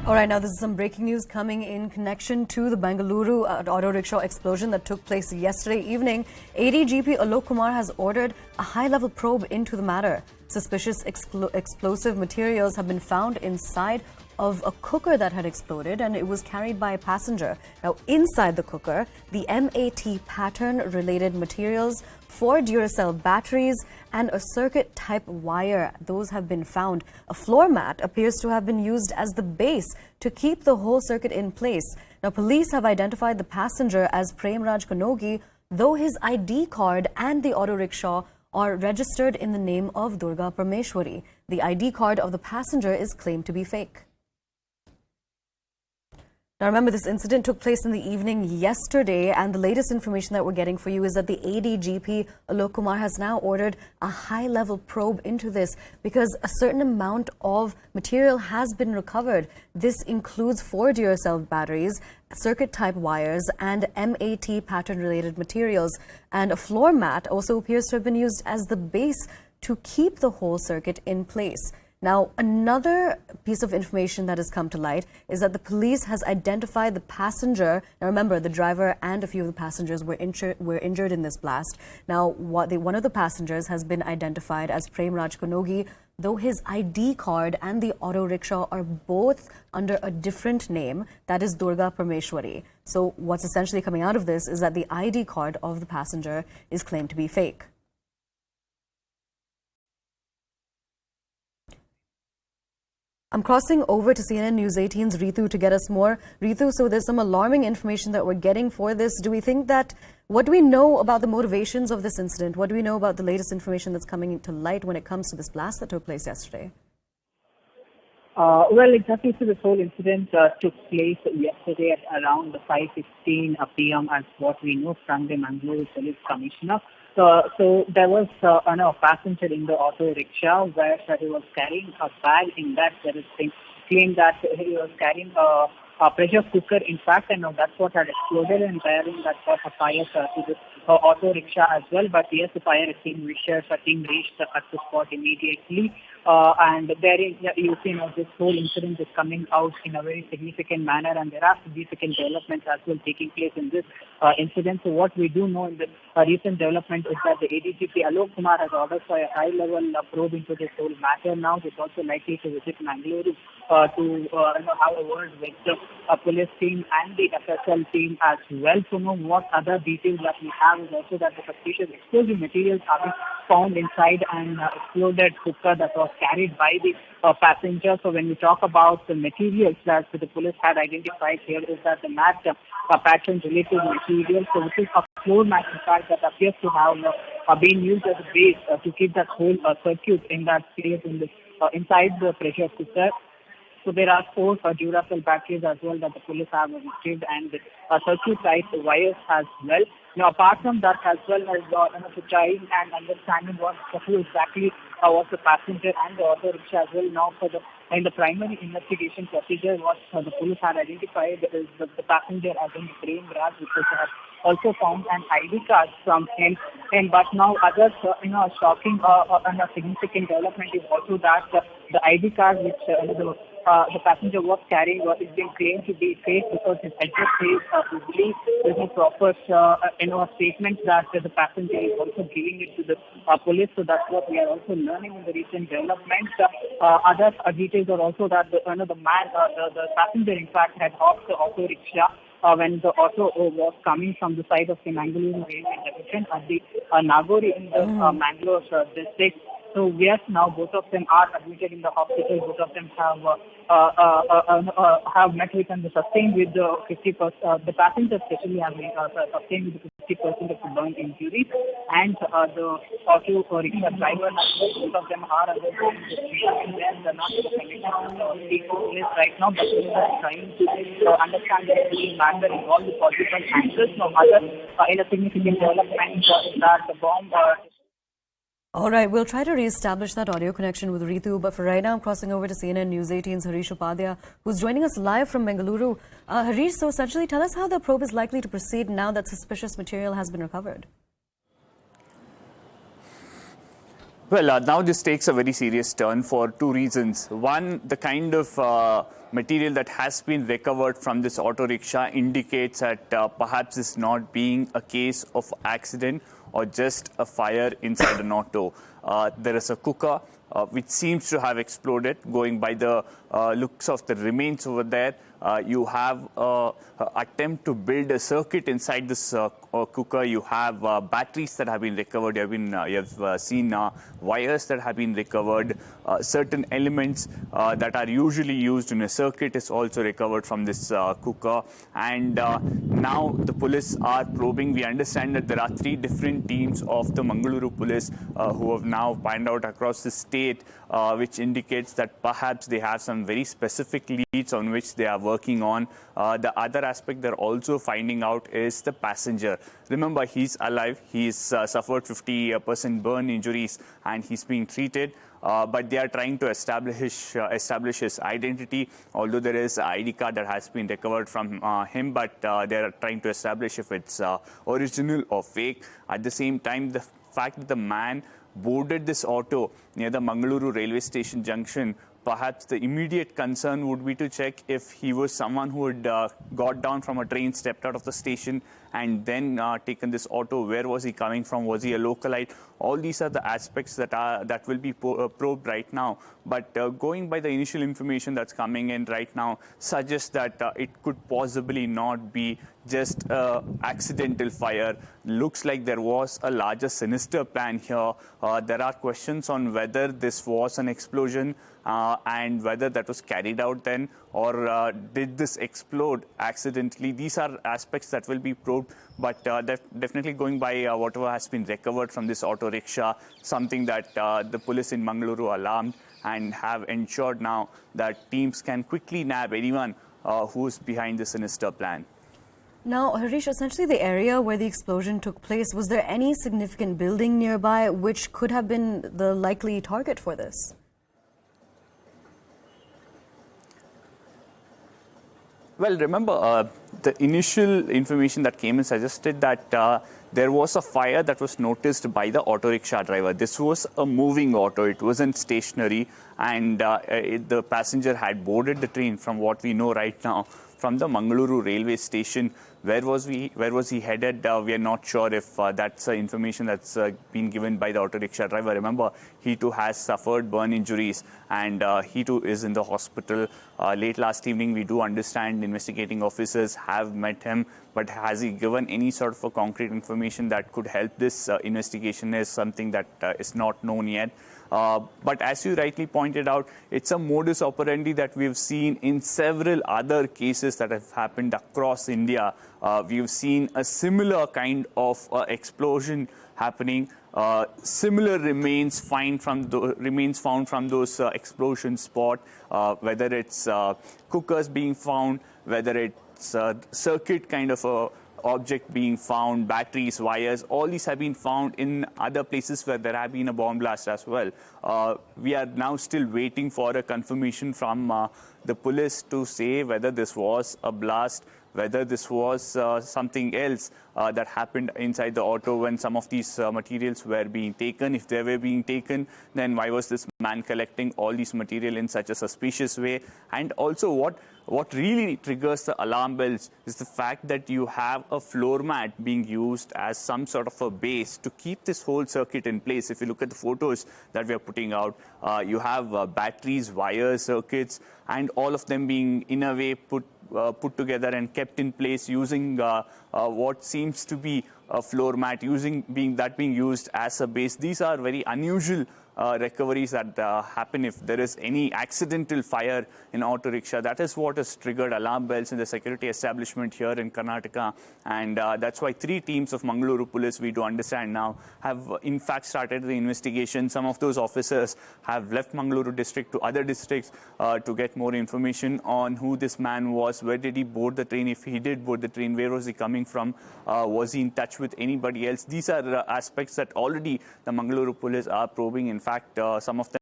All right, now this is some breaking news coming in connection to the Mangaluru auto rickshaw explosion that took place yesterday evening. ADGP Alok Kumar has ordered a high-level probe into the matter. Suspicious explosive materials have been found inside of a cooker that had exploded, and it was carried by a passenger. Now, inside the cooker, the MAT pattern-related materials, 4 Duracell batteries, and a circuit-type wire. Those have been found. A floor mat appears to have been used as the base to keep the whole circuit in place. Now, police have identified the passenger as Premraj Kanogi, though his ID card and the auto rickshaw are registered in the name of Durga Parmeshwari. The ID card of the passenger is claimed to be fake. Now remember, this incident took place in the evening yesterday, and the latest information that we're getting for you is that the ADGP Alok Kumar has now ordered a high-level probe into this because a certain amount of material has been recovered. This includes 4 Duracell batteries, circuit-type wires, and MAT pattern-related materials. And a floor mat also appears to have been used as the base to keep the whole circuit in place. Now, another piece of information that has come to light is that the police has identified the passenger. Now, remember, the driver and a few of the passengers were injured in this blast. Now, one of the passengers has been identified as Premraj Kanogi, though his ID card and the auto rickshaw are both under a different name, that is Durga Parmeshwari. So what's essentially coming out of this is that the ID card of the passenger is claimed to be fake. I'm crossing over to CNN News 18's Ritu to get us more. Ritu, so there's some alarming information that we're getting for this. Do we think that, what do we know about the motivations of this incident? What do we know about the latest information that's coming to light when it comes to this blast that took place yesterday? Well, exactly. So this whole incident took place yesterday at around 5:15 p.m. as what we know from the Mangalore Police Commissioner. So there was a passenger in the auto rickshaw where he was carrying a bag. In that there is claimed that he was carrying a pressure cooker, in fact, and that's what had exploded, and therein that got a fire to the auto rickshaw as well. But yes, the fire extinguishers team reached at the spot immediately. And there is, you see, this whole incident is coming out in a very significant manner, and there are significant developments as well taking place in this incident. So what we do know in the recent development is that the ADGP Alok Kumar has ordered for a high-level probe into this whole matter. Now he's also likely to visit Mangaluru to have a word with the police team and the FSL team as well to know what other details that we have. Is also that the suspicious explosive materials have been found inside an exploded cooker that was carried by the passenger. So when we talk about the materials that the police had identified here, is that the mat pattern-related materials. So this is a floor mat, in fact, that appears to have been used as a base to keep that whole circuit in that place inside the pressure cooker. So there are 4 Duracell batteries as well that the police have retrieved, and circuit-type wires as well. Now, apart from that as well as trying and understanding what exactly was the passenger and the auto rickshaw as well. Now, in the primary investigation procedure, what the police had identified is the passenger as in Premraj, because they have also found an ID card from him. But now others, shocking and a significant development is also that the ID card which the passenger was carrying is being claimed to be fake because his address says there's no proper statement that the passenger is also giving it to the police. So that's what we are also learning in the recent development. Other details are also that the passenger in fact had hopped the auto rickshaw when the auto was coming from the side of the Mangaluru railway division at the Naguri in the Mangalore district. So yes, now both of them are admitted in the hospital. Both of them have met with and sustained with the 50%. The passengers especially have sustained with the 50% of the burn injuries, and the auto rickshaw driver as well. Both of them are undergoing the treatment. They are not in the condition of being police right now, but we are trying to understand the whole matter in all the possible angles. No other in a significant development that the bomb. All right, we'll try to re-establish that audio connection with Ritu, but for right now, I'm crossing over to CNN News 18's Harish Upadhyaya, who's joining us live from Mangaluru. Harish, so essentially, tell us how the probe is likely to proceed now that suspicious material has been recovered. Well, now this takes a very serious turn for two reasons. One, the kind of material that has been recovered from this auto rickshaw indicates that perhaps this not being a case of accident or just a fire inside an auto. There is a cooker which seems to have exploded. Going by the looks of the remains over there, you have an attempt to build a circuit inside this cooker. You have batteries that have been recovered. You have seen wires that have been recovered. Certain elements that are usually used in a circuit is also recovered from this cooker. And now the police are probing. We understand that there are 3 different teams of the Mangaluru police who have now panned out across the state, which indicates that perhaps they have some very specific leads on which they are working on. The other aspect they're also finding out is the passenger. Remember, he's alive. He's suffered 50% burn injuries and he's being treated. But they are trying to establish his identity, although there is an ID card that has been recovered from him, but they are trying to establish if it's original or fake. At the same time, the fact that the man boarded this auto near the Mangaluru railway station junction, perhaps the immediate concern would be to check if he was someone who had got down from a train, stepped out of the station, and then taken this auto. Where was he coming from? Was he a localite? All these are the aspects that will be probed right now. But going by the initial information that's coming in right now suggests that it could possibly not be just accidental fire. Looks like there was a larger sinister plan here. There are questions on whether this was an explosion and whether that was carried out then, or did this explode accidentally. These are aspects that will be probed, but definitely going by whatever has been recovered from this auto rickshaw, something that the police in Mangaluru alarmed and have ensured now that teams can quickly nab anyone who's behind the sinister plan. Now, Harish, essentially the area where the explosion took place, was there any significant building nearby which could have been the likely target for this? Well, remember, the initial information that came in suggested that there was a fire that was noticed by the auto rickshaw driver. This was a moving auto. It wasn't stationary, and the passenger had boarded the train, from what we know right now, from the Mangaluru railway station. Where was he headed? We are not sure if that's information that's been given by the auto rickshaw driver. Remember, he too has suffered burn injuries, and he too is in the hospital. Late last evening, we do understand investigating officers have met him, but has he given any sort of a concrete information that could help this investigation is something that is not known yet. But as you rightly pointed out, it's a modus operandi that we've seen in several other cases that have happened across India. We've seen a similar kind of explosion happening. Similar remains found from those explosion spot, whether it's cookers being found, whether it's circuit kind of a object being found, batteries, wires, all these have been found in other places where there have been a bomb blast as well. We are now still waiting for a confirmation from the police to say whether this was a blast, whether this was something else that happened inside the auto when some of these materials were being taken. If they were being taken, then why was this man collecting all these material in such a suspicious way? And also, what really triggers the alarm bells is the fact that you have a floor mat being used as some sort of a base to keep this whole circuit in place. If you look at the photos that we are putting out, you have batteries, wires, circuits, and all of them being in a way put together and kept in place using what seems to be a floor mat, being used as a base. These are very unusual recoveries that happen if there is any accidental fire in auto rickshaw. That is what has triggered alarm bells in the security establishment here in Karnataka, and that's why 3 teams of Mangaluru police, we do understand now, have in fact started the investigation. Some of those officers have left Mangaluru district to other districts to get more information on who this man was, where did he board the train, if he did board the train, where was he coming from, was he in touch with anybody else. These are aspects that already the Mangaluru police are probing. In fact, some of them